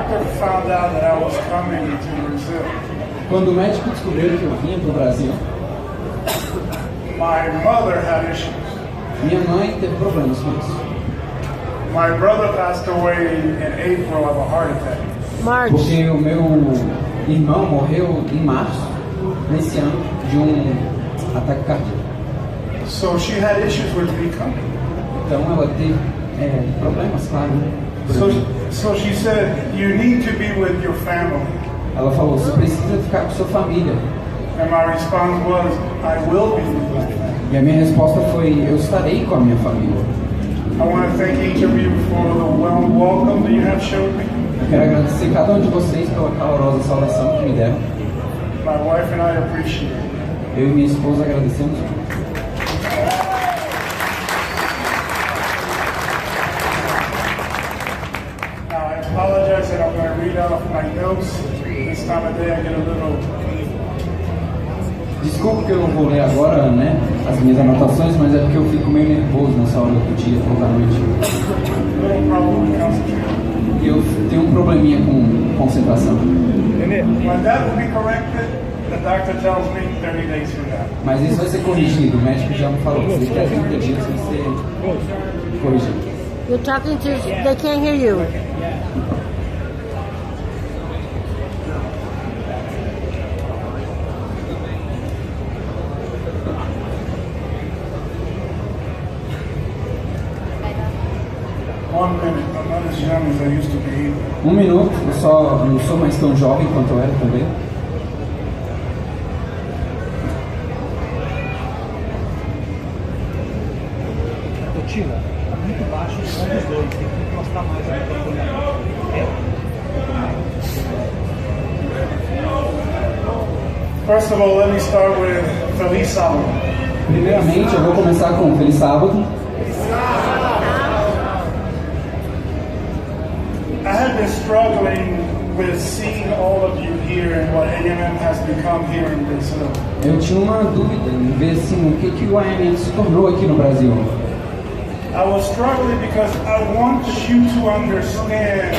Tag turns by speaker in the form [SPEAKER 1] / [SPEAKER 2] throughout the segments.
[SPEAKER 1] doctor found out that I was coming to Brazil,
[SPEAKER 2] Quando o médico descobriu que eu vinha para o Brasil,
[SPEAKER 1] my mother had issues.
[SPEAKER 2] minha mãe teve problemas com isso.
[SPEAKER 1] My brother passed away in April of a heart attack.
[SPEAKER 3] March.
[SPEAKER 2] Porque o meu irmão morreu em março nesse ano de um ataque cardíaco.
[SPEAKER 1] So she had issues with me coming.
[SPEAKER 2] Então ela teve problemas, claro.
[SPEAKER 1] So she said, you need to be with your family.
[SPEAKER 2] Ela falou, você precisa ficar com sua família.
[SPEAKER 1] And my response was, I will be with my family.
[SPEAKER 2] E a minha resposta foi, eu estarei com a minha família.
[SPEAKER 1] I want to thank each of you for the warm welcome that you have showed me.
[SPEAKER 2] Eu quero agradecer cada um de vocês pela calorosa saudação que me deram.
[SPEAKER 1] My wife and I appreciate it.
[SPEAKER 2] Eu e minha esposa agradecemos.
[SPEAKER 1] Now, I apologize that I'm going to read off my notes. This time of day I get a little...
[SPEAKER 2] Desculpa que eu não vou ler agora, né, as minhas anotações, mas é porque eu fico meio nervoso nessa hora do dia, toda noite.
[SPEAKER 1] little problem with concentration.
[SPEAKER 2] E eu tenho um probleminha com concentração.
[SPEAKER 1] When that will be corrected, the doctor tells me 30 days from now.
[SPEAKER 2] Mas isso vai ser corrigido, o médico já me falou, se daqui a 30 dias vai ser corrigido.
[SPEAKER 3] You're talking to, they can't hear you.
[SPEAKER 1] One minute, I'm not as young as I used to be.
[SPEAKER 2] Um minuto, eu só não sou mais tão jovem quanto eu era também.
[SPEAKER 4] Tila, tá muito baixo o som dos dois, tem que encostar mais o microfone.
[SPEAKER 1] First of all, let me start with Feliz Sábado.
[SPEAKER 2] Primeiramente, eu vou começar com Feliz Sábado.
[SPEAKER 1] I have been struggling with seeing all of you here and what AMM has become here in Brazil.
[SPEAKER 2] Eu tinha uma dúvida em ver assim, o que o AMM se tornou aqui no Brasil.
[SPEAKER 1] I was struggling because I want you to understand.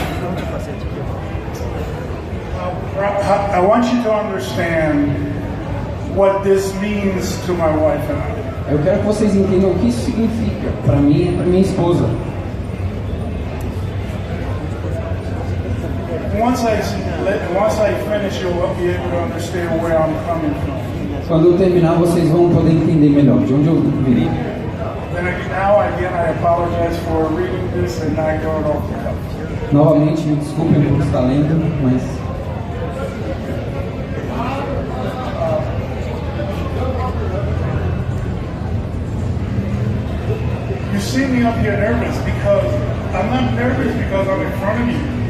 [SPEAKER 1] I want you to understand what this means to my wife and I.
[SPEAKER 2] Eu quero que vocês entendam o que isso significa para mim e para minha esposa.
[SPEAKER 1] Once I finish, you'll be able to understand where I'm coming from.
[SPEAKER 2] Quando eu terminar, vocês vão poder entender melhor de onde eu virei.
[SPEAKER 1] Then again, I apologize for reading this and not going off the cuff.
[SPEAKER 2] Novamente, me desculpem por estar lendo, mas
[SPEAKER 1] you see me up here nervous because I'm not nervous because I'm in front of you.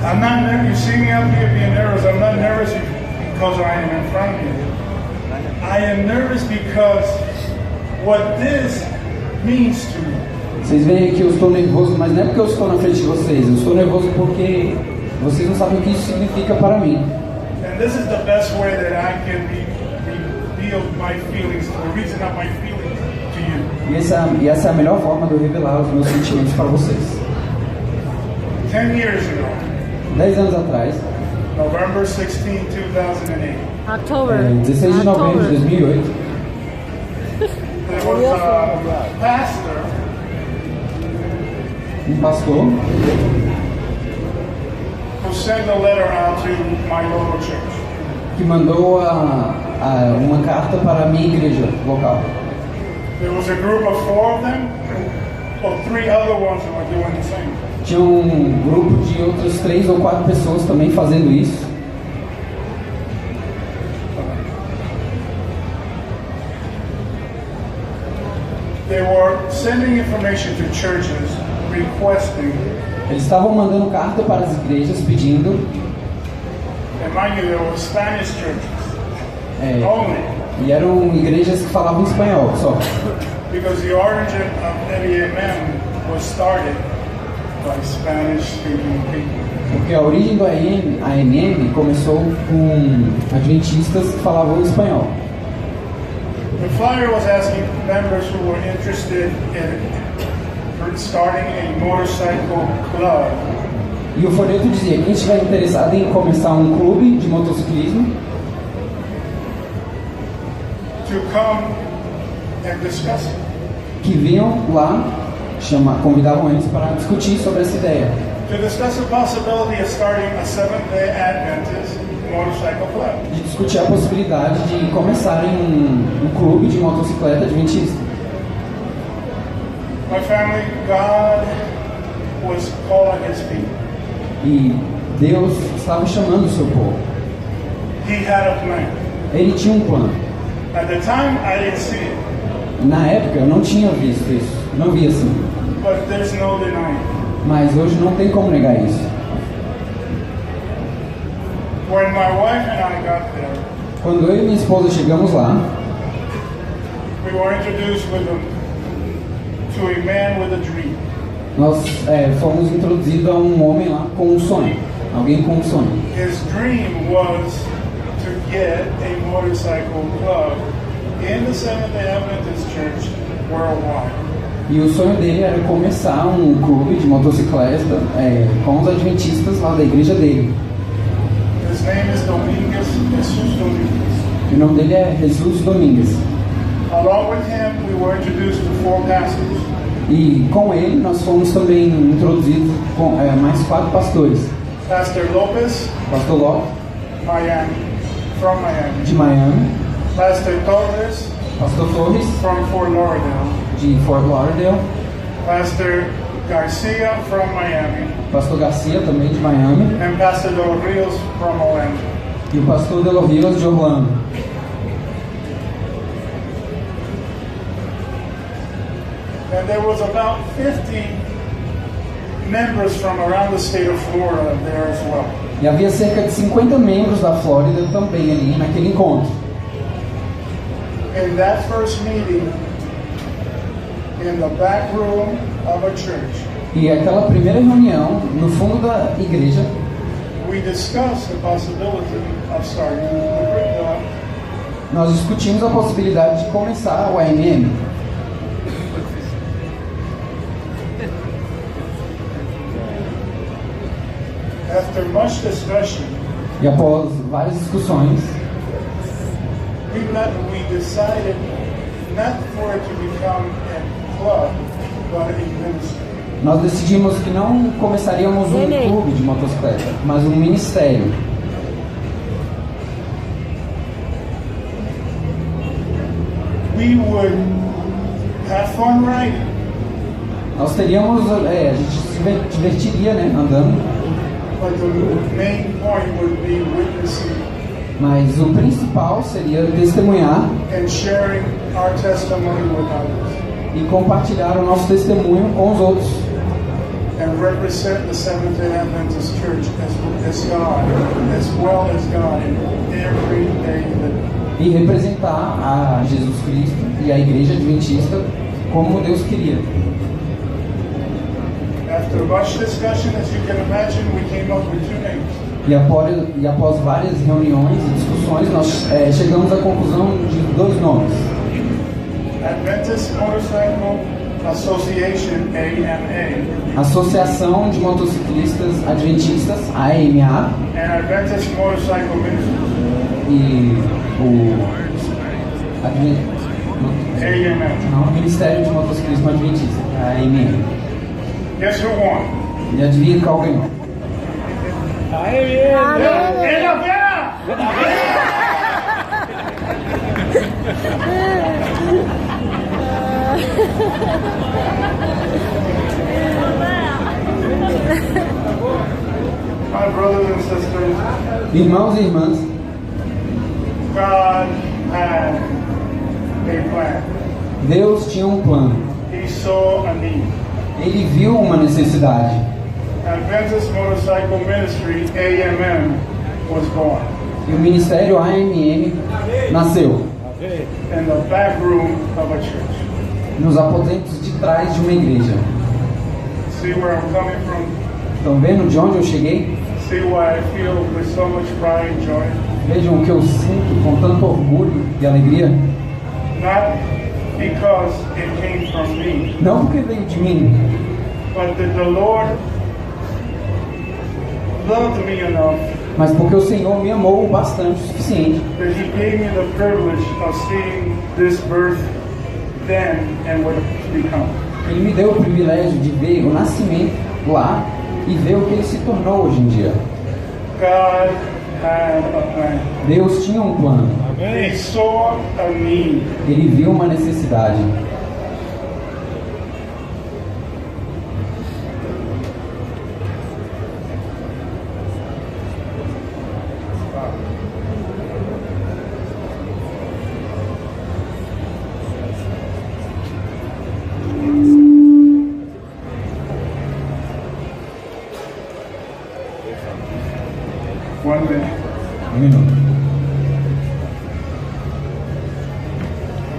[SPEAKER 1] I'm not nervous. You see me up here being nervous. I'm not nervous because I am in front of you. I am nervous because what this means to me.
[SPEAKER 2] vocês veem que eu estou nervoso, mas não é porque eu estou na frente de vocês. Eu estou nervoso porque vocês não sabem o que isso significa para mim.
[SPEAKER 1] And this is the best way that I can reveal my feelings, the reason of my feelings to you.
[SPEAKER 2] E essa é a melhor forma de eu revelar os meus sentimentos para vocês.
[SPEAKER 1] 10 years ago,
[SPEAKER 2] 10 anos atrás,
[SPEAKER 1] November 16, 2008,
[SPEAKER 3] October.
[SPEAKER 2] 16 de novembro de 2008,
[SPEAKER 1] there was a pastor
[SPEAKER 2] pastor
[SPEAKER 1] who sent a letter out to my local church.
[SPEAKER 2] que mandou uma carta para a minha igreja local.
[SPEAKER 1] There was a group of 4 of them, or 3 other ones who were doing the same.
[SPEAKER 2] Tinha um grupo de outras 3 ou 4 pessoas também fazendo isso.
[SPEAKER 1] They were sending information to churches requesting,
[SPEAKER 2] Eles estavam mandando carta para as igrejas pedindo,
[SPEAKER 1] and mind you, there were Spanish churches only,
[SPEAKER 2] e eram igrejas que falavam espanhol só.
[SPEAKER 1] because the origin of AMM was started by Spanish-speaking people.
[SPEAKER 2] Porque a origem do AMM começou com adventistas que falavam espanhol.
[SPEAKER 1] The flyer was asking members who were interested in starting a motorcycle club
[SPEAKER 2] E o folheto dizia: quem estiver interessado em começar um clube de motociclismo,
[SPEAKER 1] to come and discuss it.
[SPEAKER 2] que vinham lá, convidavam eles para discutir sobre essa ideia.
[SPEAKER 1] To discuss the possibility of starting a Seventh-day Adventist motorcycle club.
[SPEAKER 2] De discutir a possibilidade de começarem um clube de motocicleta adventista.
[SPEAKER 1] My family, God was calling His people.
[SPEAKER 2] E Deus estava chamando o seu povo.
[SPEAKER 1] He had a plan.
[SPEAKER 2] Ele tinha um plano.
[SPEAKER 1] At the time, I didn't see it,
[SPEAKER 2] Na época eu não tinha visto isso, não via assim.
[SPEAKER 1] but there's no denying it.
[SPEAKER 2] Mas hoje não tem como negar isso.
[SPEAKER 1] When my wife and I got there,
[SPEAKER 2] Quando eu e minha esposa chegamos lá,
[SPEAKER 1] we were introduced to a man with a dream.
[SPEAKER 2] nós fomos introduzidos a um homem lá com um sonho. Alguém com um sonho.
[SPEAKER 1] His dream was to get a motorcycle club in the Seventh-day Adventist Church worldwide.
[SPEAKER 2] E o sonho dele era começar um clube de motocicleta com os adventistas lá da igreja dele.
[SPEAKER 1] His name is Jesus Dominguez.
[SPEAKER 2] E o nome dele é Jesus Domingues.
[SPEAKER 1] Along with him, we were introduced to 4 pastors.
[SPEAKER 2] E com ele nós fomos também introduzidos com mais 4 pastores.
[SPEAKER 1] Pastor Lopez,
[SPEAKER 2] Pastor Lopes,
[SPEAKER 1] from Miami.
[SPEAKER 2] de Miami.
[SPEAKER 1] Pastor Torres,
[SPEAKER 2] Pastor Torres,
[SPEAKER 1] from Fort Lauderdale.
[SPEAKER 2] de Fort Lauderdale.
[SPEAKER 1] Pastor Garcia, from Miami.
[SPEAKER 2] Pastor Garcia, também de Miami.
[SPEAKER 1] And Pastor Del Rios, from Orlando.
[SPEAKER 2] E o pastor Del Rios, de Orlando.
[SPEAKER 1] And there was about 50 members from around the state of Florida there as well.
[SPEAKER 2] E havia cerca de 50 membros da Flórida também ali naquele encontro.
[SPEAKER 1] In that first meeting, in the back room of a church,
[SPEAKER 2] E aquela primeira reunião, no fundo da igreja,
[SPEAKER 1] we discussed the possibility of starting the
[SPEAKER 2] nós discutimos a possibilidade de começar o AMM.
[SPEAKER 1] After much discussion,
[SPEAKER 2] E após várias discussões,
[SPEAKER 1] we decided not for it to become a club, but a ministry.
[SPEAKER 2] nós decidimos que não começaríamos um
[SPEAKER 3] Rene.
[SPEAKER 2] clube de motocicleta, mas um ministério.
[SPEAKER 1] We would have fun riding,
[SPEAKER 2] Nós teríamos, a gente se divertiria, né, andando,
[SPEAKER 1] but the main point would be witnessing
[SPEAKER 2] mas o principal seria testemunhar
[SPEAKER 1] and sharing our testimony with others
[SPEAKER 2] e compartilhar o nosso testemunho com os outros.
[SPEAKER 1] and represent the Seventh-day Adventist Church as God, as well as God in every day that
[SPEAKER 2] E representar a Jesus Cristo e a igreja adventista como Deus queria.
[SPEAKER 1] after much discussion, as you can imagine, we came up with 2 names.
[SPEAKER 2] E após várias reuniões e discussões, nós chegamos à conclusão de 2 nomes.
[SPEAKER 1] Adventist Motorcycle Association, AMA,
[SPEAKER 2] Associação de Motociclistas Adventistas, AMA,
[SPEAKER 1] and Adventist Motorcycle Ministries,
[SPEAKER 2] e o
[SPEAKER 1] AMM.
[SPEAKER 2] Ministério de Motociclismo Adventista, AMM.
[SPEAKER 1] Guess who won?
[SPEAKER 2] E adivinha qual ganhou?
[SPEAKER 1] My brothers and sisters,
[SPEAKER 2] Irmãos e irmãs,
[SPEAKER 1] God had a plan.
[SPEAKER 2] Deus tinha um plano.
[SPEAKER 1] He saw a need.
[SPEAKER 2] Ele viu uma necessidade.
[SPEAKER 1] Adventist Motorcycle Ministry, AMM, was born
[SPEAKER 2] E o Ministério AMM nasceu
[SPEAKER 1] in the back room of a church.
[SPEAKER 2] nos aposentos de trás de uma igreja.
[SPEAKER 1] See where I'm coming from?
[SPEAKER 2] Estão vendo de onde eu cheguei?
[SPEAKER 1] See why I feel with so much pride and joy?
[SPEAKER 2] Vejam o que eu sinto com tanto orgulho e alegria.
[SPEAKER 1] Not because it came from me,
[SPEAKER 2] Não porque veio de mim,
[SPEAKER 1] but that the Lord loved me enough
[SPEAKER 2] mas porque o Senhor me amou bastante, o suficiente,
[SPEAKER 1] that He gave me the privilege of seeing this birth then and what it's become.
[SPEAKER 2] Ele me deu o privilégio de ver o nascimento lá e ver o que ele se tornou hoje em dia.
[SPEAKER 1] God had a plan.
[SPEAKER 2] Deus tinha um plano.
[SPEAKER 1] He saw a need.
[SPEAKER 2] Ele viu uma necessidade.
[SPEAKER 1] One minute.
[SPEAKER 2] Um minuto.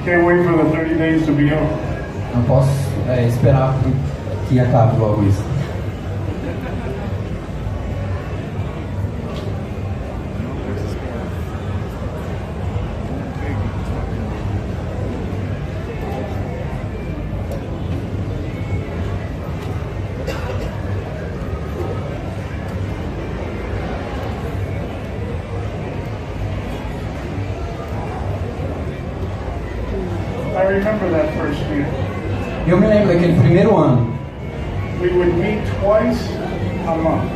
[SPEAKER 1] Can't wait for the 30 days to be over.
[SPEAKER 2] Não posso esperar que acabe logo isso.
[SPEAKER 1] I remember that first year.
[SPEAKER 2] Eu me lembro daquele primeiro ano.
[SPEAKER 1] We would meet twice a month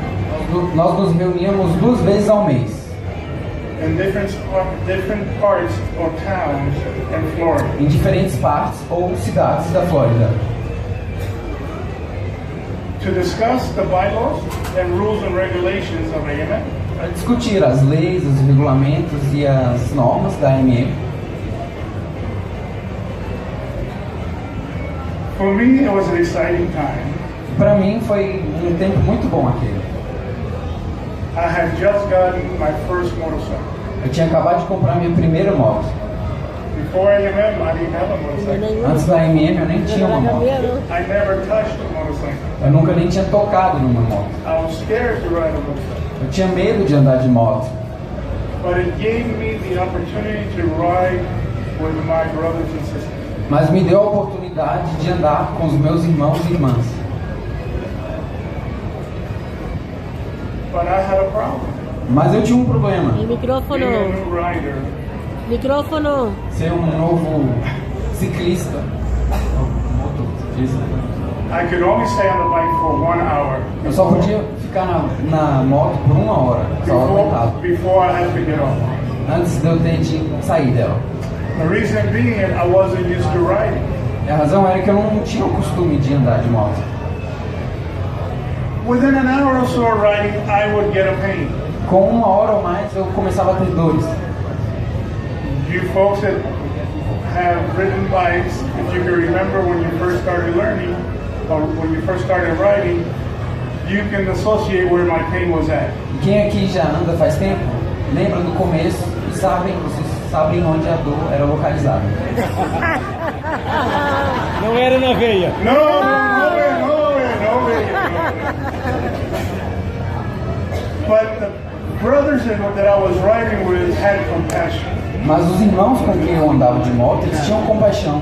[SPEAKER 2] Nós nos reuníamos 2 vezes ao mês,
[SPEAKER 1] in different parts or towns in Florida.
[SPEAKER 2] em diferentes partes ou cidades da Flórida,
[SPEAKER 1] To discuss the bylaws and rules and regulations of AMM,
[SPEAKER 2] para discutir as leis, os regulamentos e as normas da AMM.
[SPEAKER 1] For me, it was an exciting time.
[SPEAKER 2] Para mim foi um tempo muito bom aquele.
[SPEAKER 1] I had just gotten my first motorcycle.
[SPEAKER 2] Eu tinha acabado de comprar minha primeira moto.
[SPEAKER 1] Before AMM, I didn't have a motorcycle.
[SPEAKER 2] Antes da AMM eu nem tinha uma moto.
[SPEAKER 1] I never touched a motorcycle.
[SPEAKER 2] Eu nunca nem tinha tocado numa moto.
[SPEAKER 1] I was scared to ride a motorcycle.
[SPEAKER 2] Eu tinha medo de andar de moto.
[SPEAKER 1] But it gave me the opportunity to ride with my brothers and sisters.
[SPEAKER 2] Mas me deu a oportunidade de andar com os meus irmãos e irmãs.
[SPEAKER 1] But I had a problem.
[SPEAKER 2] Mas eu tinha um problema.
[SPEAKER 3] El micrófono.
[SPEAKER 1] Being a new rider,
[SPEAKER 3] Micrófono.
[SPEAKER 2] Ser um novo ciclista. Motociclista.
[SPEAKER 1] I could only stay on the bike for 1 hour
[SPEAKER 2] Eu só podia ficar na moto por 1 hora, só aguentava,
[SPEAKER 1] before I had to get off.
[SPEAKER 2] antes de eu ter de sair dela.
[SPEAKER 1] The reason being, I wasn't used to riding.
[SPEAKER 2] E a razão era que eu não tinha o costume de andar de moto.
[SPEAKER 1] Within an hour or so of riding, I would get a pain.
[SPEAKER 2] Com 1 hora ou mais eu começava a ter dores.
[SPEAKER 1] You folks that have ridden bikes, if you can remember when you first started learning, or when you first started riding, you can associate where my pain was at.
[SPEAKER 2] E quem aqui já anda faz tempo, lembra do começo e vocês sabem onde a dor era localizada.
[SPEAKER 4] Não era na veia.
[SPEAKER 1] No way. But the brothers that I was riding with had compassion.
[SPEAKER 2] Mas os irmãos com quem eu andava de moto, eles tinham compaixão.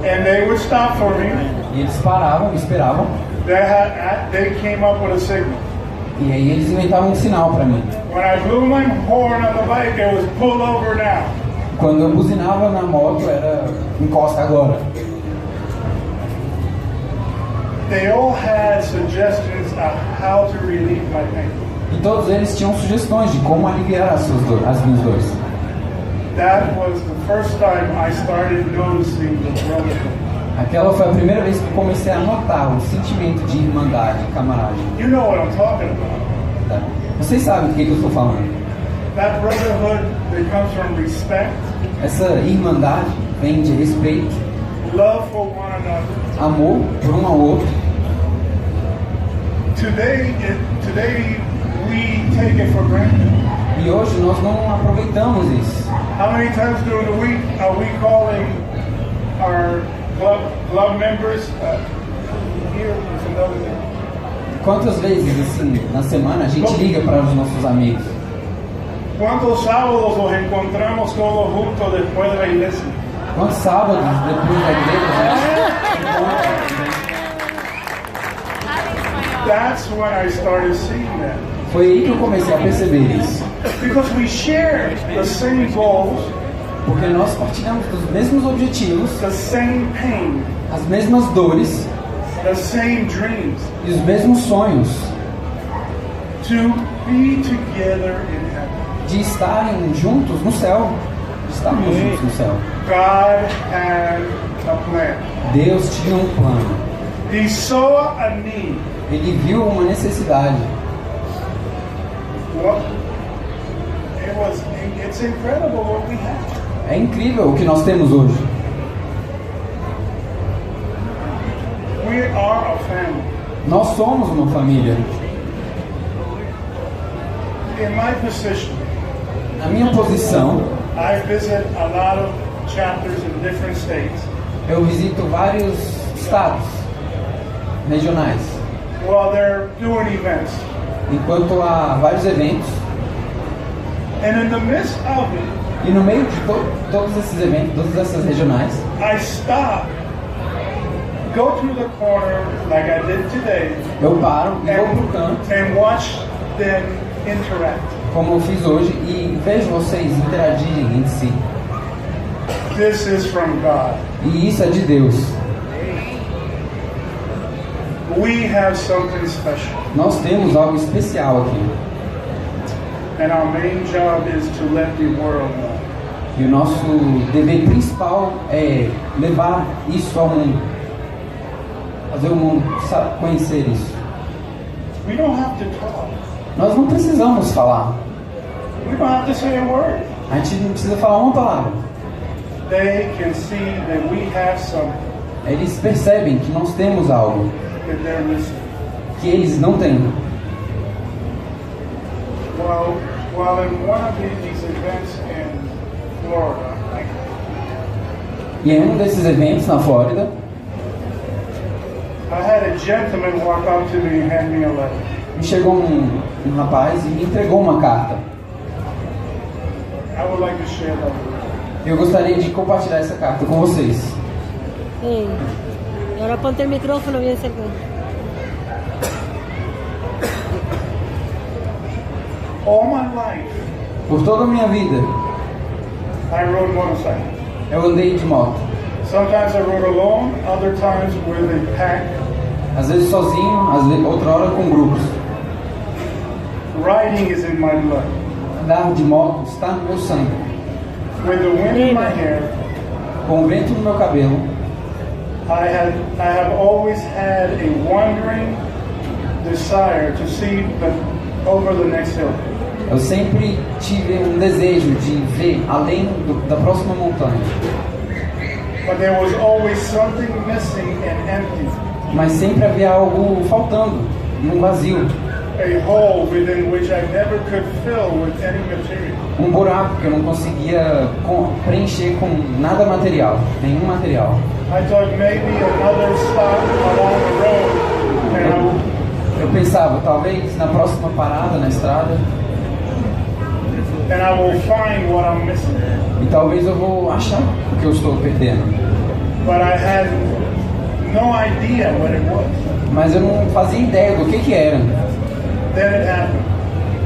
[SPEAKER 1] And they would stop for me.
[SPEAKER 2] E eles paravam, me esperavam.
[SPEAKER 1] They came up with a signal.
[SPEAKER 2] E aí eles inventavam um sinal para mim.
[SPEAKER 1] When I blew my horn on the bike, it was pull over now.
[SPEAKER 2] Quando eu buzinava na moto, era encosta agora.
[SPEAKER 1] They all had suggestions of how to relieve my pain.
[SPEAKER 2] E todos eles tinham sugestões de como aliviar as minhas dores.
[SPEAKER 1] That was the first time I started noticing the brotherhood.
[SPEAKER 2] Aquela foi a primeira vez que eu comecei a notar o sentimento de irmandade, camaradagem.
[SPEAKER 1] You know what I'm talking about.
[SPEAKER 2] Tá? Vocês sabem do que eu estou falando.
[SPEAKER 1] That brotherhood that comes from respect,
[SPEAKER 2] Essa irmandade vem de respeito,
[SPEAKER 1] love for one another.
[SPEAKER 2] amor por um ao outro.
[SPEAKER 1] Today we take it for granted.
[SPEAKER 2] E hoje nós não aproveitamos isso.
[SPEAKER 1] How many times during the week are we calling our club members? Here is another thing.
[SPEAKER 2] Quantas vezes assim na semana a gente liga para os nossos amigos?
[SPEAKER 1] ¿Cuántos sábados nos encontramos todos juntos después de la iglesia?
[SPEAKER 2] Quantos sábados depois da igreja a gente encontra?
[SPEAKER 1] That's when I started seeing that.
[SPEAKER 2] Foi aí que eu comecei a perceber isso.
[SPEAKER 1] Because we share the same goals,
[SPEAKER 2] Porque nós partilhamos dos mesmos objetivos,
[SPEAKER 1] the same pain,
[SPEAKER 2] as mesmas dores
[SPEAKER 1] the same dreams,
[SPEAKER 2] e os mesmos sonhos
[SPEAKER 1] to be together in heaven.
[SPEAKER 2] de estarem juntos no céu. De estarmos juntos no céu.
[SPEAKER 1] God had a plan.
[SPEAKER 2] Deus tinha um plano.
[SPEAKER 1] He saw a need.
[SPEAKER 2] Ele viu uma necessidade.
[SPEAKER 1] It's incredible what we have.
[SPEAKER 2] É incrível o que nós temos hoje.
[SPEAKER 1] We are a family.
[SPEAKER 2] Nós somos uma família.
[SPEAKER 1] In my position,
[SPEAKER 2] Na minha posição,
[SPEAKER 1] I visit a lot of chapters in different states.
[SPEAKER 2] eu visito vários estados regionais.
[SPEAKER 1] While they're doing events.
[SPEAKER 2] Enquanto há vários eventos.
[SPEAKER 1] And in the midst of it,
[SPEAKER 2] E no meio de todos esses eventos, todas essas regionais,
[SPEAKER 1] I stop, go to the corner like I did today,
[SPEAKER 2] eu paro e vou pro canto,
[SPEAKER 1] and watch them interact.
[SPEAKER 2] como eu fiz hoje, e vejo vocês interagirem entre si.
[SPEAKER 1] This is from God.
[SPEAKER 2] E isso é de Deus.
[SPEAKER 1] We have something special.
[SPEAKER 2] Nós temos algo especial aqui.
[SPEAKER 1] And our main job is to let the world know.
[SPEAKER 2] E o nosso dever principal é levar isso ao mundo. Fazer o mundo conhecer isso.
[SPEAKER 1] We don't have to talk.
[SPEAKER 2] Nós não precisamos falar.
[SPEAKER 1] We don't have to say a word.
[SPEAKER 2] A gente não precisa falar uma palavra.
[SPEAKER 1] They can see that we have something
[SPEAKER 2] Eles percebem que nós temos algo
[SPEAKER 1] that they're missing.
[SPEAKER 2] que eles não têm.
[SPEAKER 1] While in one of these events in Florida,
[SPEAKER 2] E em um desses eventos na Flórida,
[SPEAKER 1] I had a gentleman walk up to me and hand me a letter.
[SPEAKER 2] me chegou um rapaz e me entregou uma carta.
[SPEAKER 1] I would like to share that with you.
[SPEAKER 2] Eu gostaria de compartilhar essa carta com vocês.
[SPEAKER 3] Sí. Y ahora ponte el micrófono bien cerca.
[SPEAKER 1] All my life,
[SPEAKER 2] Por toda a minha vida,
[SPEAKER 1] I rode motorcycle.
[SPEAKER 2] eu andei de moto.
[SPEAKER 1] Sometimes I rode alone, other times with a pack.
[SPEAKER 2] Às vezes sozinho, outra hora com grupos.
[SPEAKER 1] Riding is in my blood.
[SPEAKER 2] Andar de moto está no meu sangue.
[SPEAKER 1] With the wind in my hair,
[SPEAKER 2] Com o vento no meu cabelo,
[SPEAKER 1] I have always had a wandering desire to see over the next hill.
[SPEAKER 2] eu sempre tive um desejo de ver além da próxima montanha.
[SPEAKER 1] But there was always something missing and empty.
[SPEAKER 2] Mas sempre havia algo faltando, um vazio,
[SPEAKER 1] A hole within which I never could fill with any material.
[SPEAKER 2] um buraco que eu não conseguia preencher com nada material, nenhum material.
[SPEAKER 1] I thought maybe another stop along the road and
[SPEAKER 2] Eu pensava, talvez na próxima parada na estrada,
[SPEAKER 1] I will find what I'm missing.
[SPEAKER 2] e talvez eu vou achar o que eu estou perdendo.
[SPEAKER 1] But I had no idea what it was.
[SPEAKER 2] Mas eu não fazia ideia do que era.
[SPEAKER 1] Then it happened.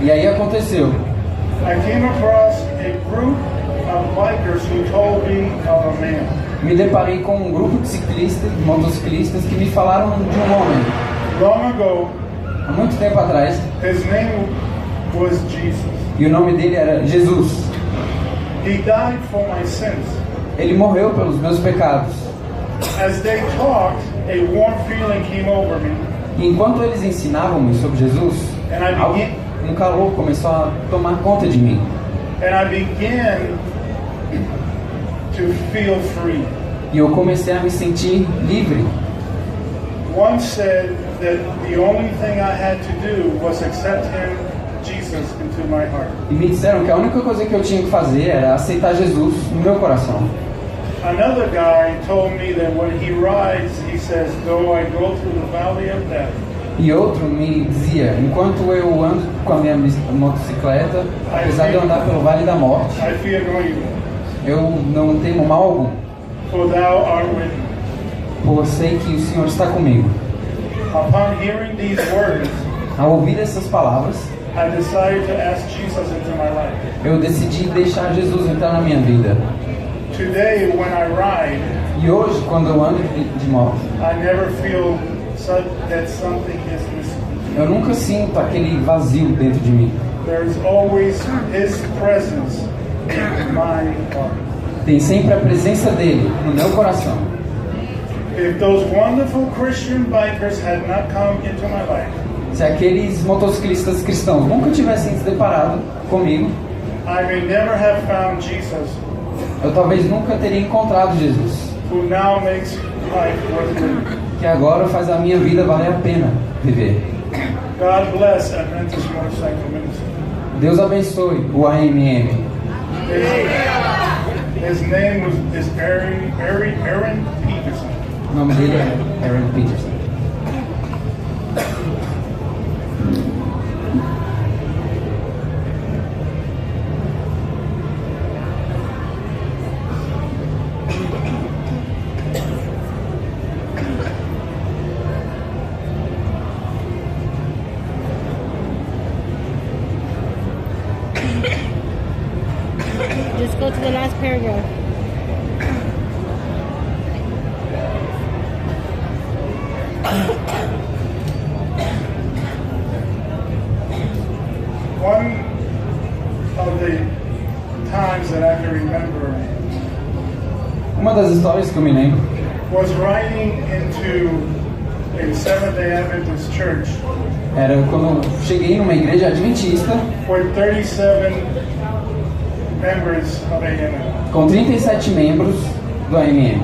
[SPEAKER 2] E aí aconteceu.
[SPEAKER 1] I came across a group of bikers who told me of a man.
[SPEAKER 2] Me deparei com um grupo de ciclistas, de motociclistas, que me falaram de um homem.
[SPEAKER 1] Long ago,
[SPEAKER 2] Há muito tempo atrás,
[SPEAKER 1] his name was Jesus.
[SPEAKER 2] e o nome dele era Jesus.
[SPEAKER 1] He died for my sins.
[SPEAKER 2] Ele morreu pelos meus pecados.
[SPEAKER 1] As they talked, a warm feeling came over me.
[SPEAKER 2] E enquanto eles ensinavam-me sobre Jesus, um calor começou a tomar conta de mim.
[SPEAKER 1] And I began to feel free.
[SPEAKER 2] E eu comecei a me sentir livre.
[SPEAKER 1] One said that the only thing I had to do was accept him, Jesus, into my heart.
[SPEAKER 2] E me disseram que a única coisa que eu tinha que fazer era aceitar Jesus no meu coração.
[SPEAKER 1] Another guy told me that when he rides, he says, though I go through the valley of death,
[SPEAKER 2] E outro me dizia, enquanto eu ando com a minha motocicleta, apesar de eu andar pelo Vale da Morte,
[SPEAKER 1] I fear no evil,
[SPEAKER 2] eu não temo mal algum,
[SPEAKER 1] for thou art with me.
[SPEAKER 2] pois sei que o Senhor está comigo.
[SPEAKER 1] Upon hearing these words,
[SPEAKER 2] Ao ouvir essas palavras,
[SPEAKER 1] I decided to ask Jesus into my life.
[SPEAKER 2] eu decidi deixar Jesus entrar na minha vida.
[SPEAKER 1] Today, when I ride,
[SPEAKER 2] E hoje, quando eu ando de moto,
[SPEAKER 1] I never feel that something is missing.
[SPEAKER 2] eu nunca sinto aquele vazio dentro de mim.
[SPEAKER 1] There's always His presence in my heart.
[SPEAKER 2] Tem sempre a presença dele no meu coração.
[SPEAKER 1] If those wonderful Christian bikers had not come into my life,
[SPEAKER 2] Se aqueles motociclistas cristãos nunca tivessem se deparado comigo,
[SPEAKER 1] I may never have found Jesus,
[SPEAKER 2] eu talvez nunca teria encontrado Jesus,
[SPEAKER 1] who now makes life worth living.
[SPEAKER 2] que agora faz a minha vida valer a pena viver.
[SPEAKER 1] God bless Adventist Motorcycle Ministry.
[SPEAKER 2] Deus abençoe o AMM.
[SPEAKER 1] His name is Aaron Peterson.
[SPEAKER 2] O nome dele é Aaron Peterson.
[SPEAKER 3] Just go to the last paragraph.
[SPEAKER 1] One of the times that I can remember
[SPEAKER 2] Uma das histórias que eu me lembro
[SPEAKER 1] was riding into a Seventh-day Adventist church
[SPEAKER 2] era quando eu cheguei numa igreja adventista
[SPEAKER 1] with 37 members of AMM.
[SPEAKER 2] com 37 membros do AMM.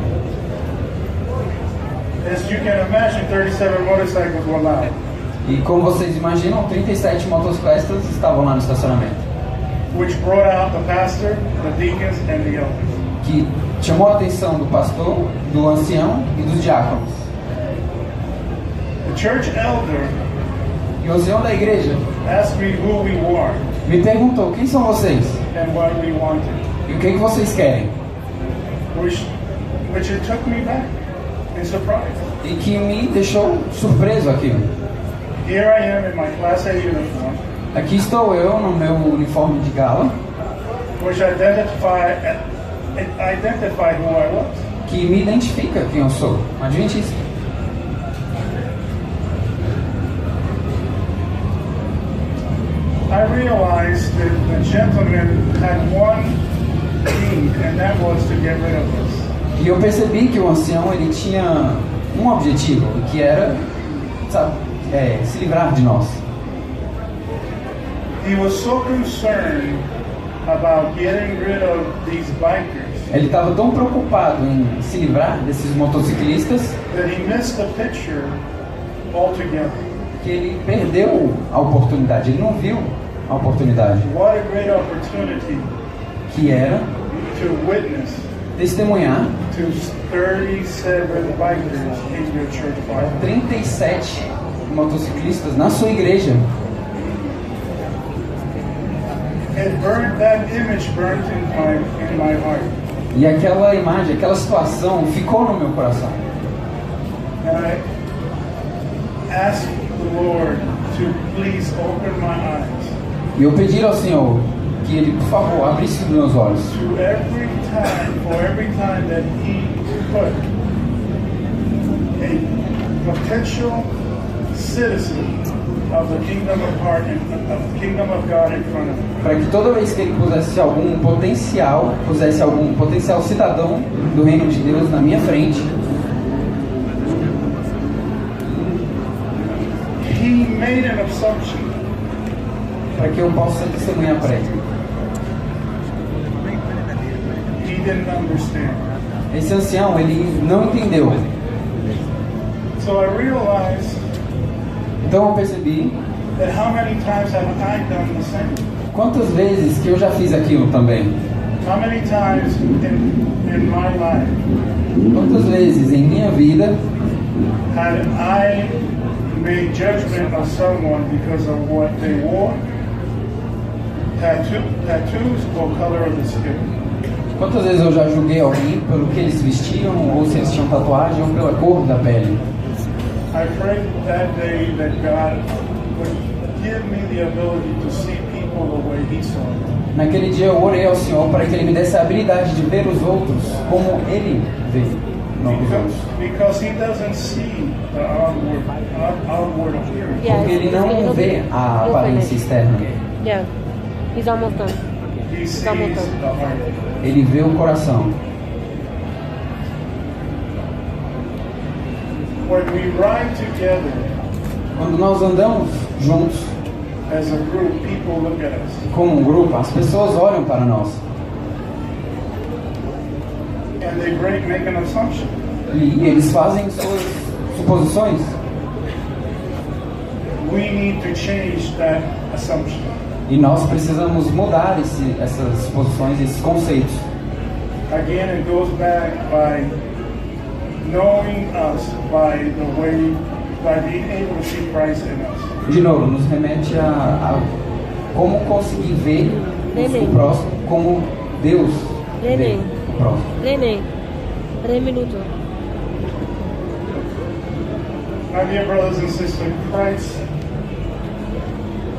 [SPEAKER 1] As you can imagine, 37 motorcycles were loud,
[SPEAKER 2] E como vocês imaginam, 37 motociclistas estavam lá no estacionamento,
[SPEAKER 1] which brought out the pastor, the deacons, and the elders.
[SPEAKER 2] que chamou a atenção do pastor, do ancião e dos diáconos.
[SPEAKER 1] The church elder
[SPEAKER 2] E o ancião da igreja
[SPEAKER 1] asked me who we were
[SPEAKER 2] me perguntou: quem são vocês?
[SPEAKER 1] and what we wanted,
[SPEAKER 2] E o que vocês querem?
[SPEAKER 1] which it took me back in surprise.
[SPEAKER 2] E que me deixou surpreso aquilo.
[SPEAKER 1] Here I am in my Class A uniform,
[SPEAKER 2] Aqui estou eu no meu uniforme de gala,
[SPEAKER 1] which identify who I was.
[SPEAKER 2] que me identifica quem eu sou, um adventista.
[SPEAKER 1] I realized that the gentleman had one need, and that was to get rid of us.
[SPEAKER 2] E eu percebi que o ancião ele tinha um objetivo, que era, sabe, se livrar de nós.
[SPEAKER 1] He was so concerned about getting rid of these bikers
[SPEAKER 2] Ele estava tão preocupado em se livrar desses motociclistas
[SPEAKER 1] that he missed the picture altogether.
[SPEAKER 2] que ele perdeu a oportunidade, ele não viu a oportunidade,
[SPEAKER 1] What a great opportunity
[SPEAKER 2] que era
[SPEAKER 1] to witness
[SPEAKER 2] testemunhar
[SPEAKER 1] to 37 bikers in your church Bible.
[SPEAKER 2] 37 motociclistas na sua igreja.
[SPEAKER 1] That image burnt in my heart.
[SPEAKER 2] E aquela imagem, aquela situação ficou no meu coração.
[SPEAKER 1] And I asked the Lord to please open my eyes
[SPEAKER 2] E eu pedi ao Senhor que Ele, por favor, abrisse os meus olhos.
[SPEAKER 1] to every time that He put a potential citizen of the kingdom of God in front of me.
[SPEAKER 2] Para que toda vez que Ele pusesse algum potencial cidadão do reino de Deus na minha frente,
[SPEAKER 1] He made an assumption
[SPEAKER 2] para que eu possa testemunhar para Ele.
[SPEAKER 1] He didn't understand.
[SPEAKER 2] Esse ancião, ele não entendeu.
[SPEAKER 1] So I realized
[SPEAKER 2] Então eu percebi
[SPEAKER 1] that how many times have I done the same?
[SPEAKER 2] quantas vezes que eu já fiz aquilo também.
[SPEAKER 1] How many times in my life
[SPEAKER 2] Quantas vezes em minha vida
[SPEAKER 1] had I made judgment of someone because of what they wore, tattoos or color of the skin?
[SPEAKER 2] Quantas vezes eu já julguei alguém pelo que eles vestiam, ou se eles tinham tatuagem, ou pela cor da pele?
[SPEAKER 1] I prayed that day that God would give me the ability to see people the way He saw them.
[SPEAKER 2] Naquele dia eu orei ao Senhor para que Ele me desse a habilidade de ver os outros como Ele vê, não os outros.
[SPEAKER 1] Because He doesn't see the outward appearance.
[SPEAKER 3] Yeah,
[SPEAKER 2] Porque Ele não vê a aparência externa.
[SPEAKER 3] Yeah, he's almost done.
[SPEAKER 1] He sees the heart.
[SPEAKER 2] Ele vê o coração.
[SPEAKER 1] When we ride together
[SPEAKER 2] Quando nós andamos juntos,
[SPEAKER 1] as a group, people look at us.
[SPEAKER 2] como um grupo, as pessoas olham para nós.
[SPEAKER 1] And they make an assumption.
[SPEAKER 2] E eles fazem suas suposições.
[SPEAKER 1] We need to change that assumption.
[SPEAKER 2] E nós precisamos mudar essas suposições, esses conceitos.
[SPEAKER 1] Again, it goes back by knowing us by the way, by being able to see Christ in us.
[SPEAKER 2] De novo, nos remete a como conseguir ver o próximo como Deus vê o próximo.
[SPEAKER 3] Rene, 3 minutos.
[SPEAKER 1] My dear brothers and sisters, Christ,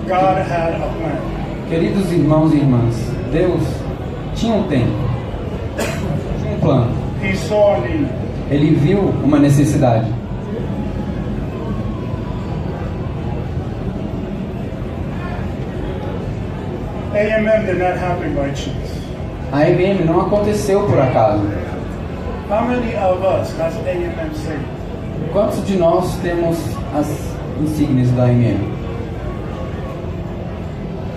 [SPEAKER 1] God had a plan.
[SPEAKER 2] Queridos irmãos e irmãs, Deus tinha um tempo, tinha um plano.
[SPEAKER 1] He saw a need.
[SPEAKER 2] Ele viu uma necessidade.
[SPEAKER 1] AMM did not happen by chance.
[SPEAKER 2] A AMM não aconteceu por acaso.
[SPEAKER 1] How many of us has AMM saved?
[SPEAKER 2] Quantos de nós temos as insígnias da AMM?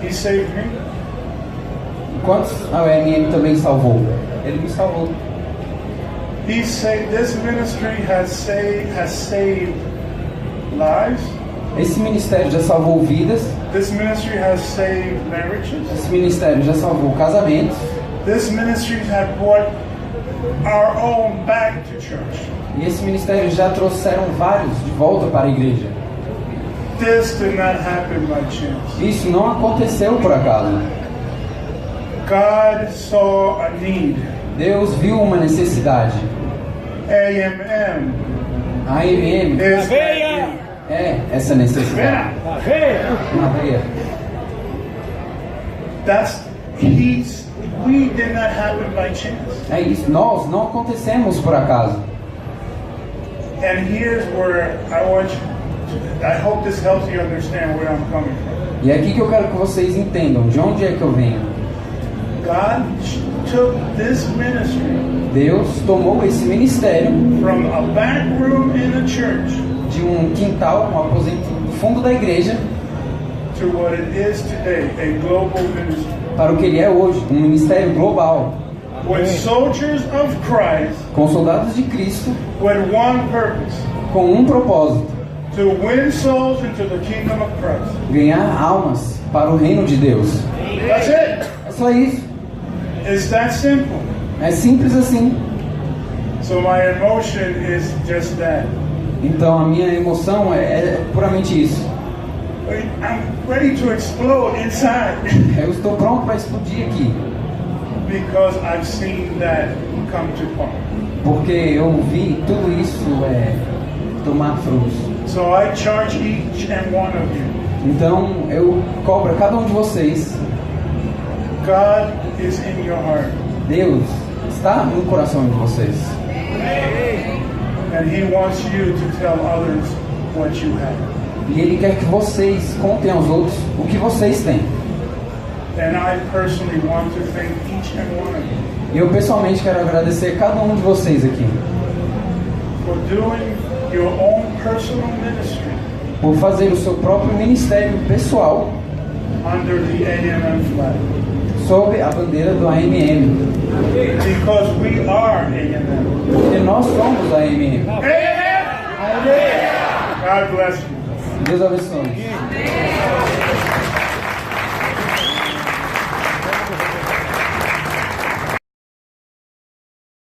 [SPEAKER 1] He saved me.
[SPEAKER 2] Quantos a AMM também salvou? Ele me salvou.
[SPEAKER 1] He saved. This ministry has saved lives.
[SPEAKER 2] Esse ministério já salvou vidas.
[SPEAKER 1] This ministry has saved marriages.
[SPEAKER 2] Esse ministério já salvou casamentos.
[SPEAKER 1] This ministry has brought our own back to church.
[SPEAKER 2] E esse ministério já trouxeram vários de volta para a igreja.
[SPEAKER 1] This did not happen by chance.
[SPEAKER 2] Isso não aconteceu por acaso.
[SPEAKER 1] God saw a need.
[SPEAKER 2] Deus viu uma necessidade.
[SPEAKER 1] AMM
[SPEAKER 2] A AMM
[SPEAKER 1] is
[SPEAKER 2] é essa necessidade. Na veia.
[SPEAKER 1] We did not happen by chance.
[SPEAKER 2] É isso. Nós não acontecemos por acaso.
[SPEAKER 1] And here's where I hope this helps you understand where I'm coming from.
[SPEAKER 2] E é aqui que eu quero que vocês entendam de onde é que eu venho.
[SPEAKER 1] God took this ministry
[SPEAKER 2] Deus tomou esse ministério
[SPEAKER 1] from a back room in a church
[SPEAKER 2] de um quintal, um aposento no fundo da igreja,
[SPEAKER 1] to what it is today, a global ministry.
[SPEAKER 2] para o que ele é hoje, um ministério global,
[SPEAKER 1] With soldiers of Christ,
[SPEAKER 2] com soldados de Cristo,
[SPEAKER 1] with one purpose,
[SPEAKER 2] com um propósito:
[SPEAKER 1] to win souls into the kingdom of Christ.
[SPEAKER 2] ganhar almas para o reino de Deus.
[SPEAKER 1] That's it.
[SPEAKER 2] É só isso.
[SPEAKER 1] It's that simple.
[SPEAKER 2] É simples assim.
[SPEAKER 1] So my emotion is just that.
[SPEAKER 2] Então a minha emoção é puramente isso.
[SPEAKER 1] I'm ready to explode inside
[SPEAKER 2] Eu estou pronto para explodir aqui,
[SPEAKER 1] because I've seen that come to pass.
[SPEAKER 2] porque eu vi tudo isso tomar frutos.
[SPEAKER 1] So I charge each and one of you.
[SPEAKER 2] Então eu cobro a cada um de vocês.
[SPEAKER 1] God is in your heart.
[SPEAKER 2] Deus está no coração de vocês.
[SPEAKER 1] And He wants you to tell others what you have.
[SPEAKER 2] E Ele quer que vocês contem aos outros o que vocês têm.
[SPEAKER 1] And I personally want to thank each and one of you
[SPEAKER 2] E eu pessoalmente quero agradecer a cada um de vocês aqui
[SPEAKER 1] for doing your own personal ministry
[SPEAKER 2] por fazer o seu próprio ministério pessoal
[SPEAKER 1] under the AMM flag.
[SPEAKER 2] sob a bandeira do AMM.
[SPEAKER 1] Because we are AMM.
[SPEAKER 2] Porque nós somos a AMM.
[SPEAKER 1] God bless you.
[SPEAKER 2] Deus abençoe.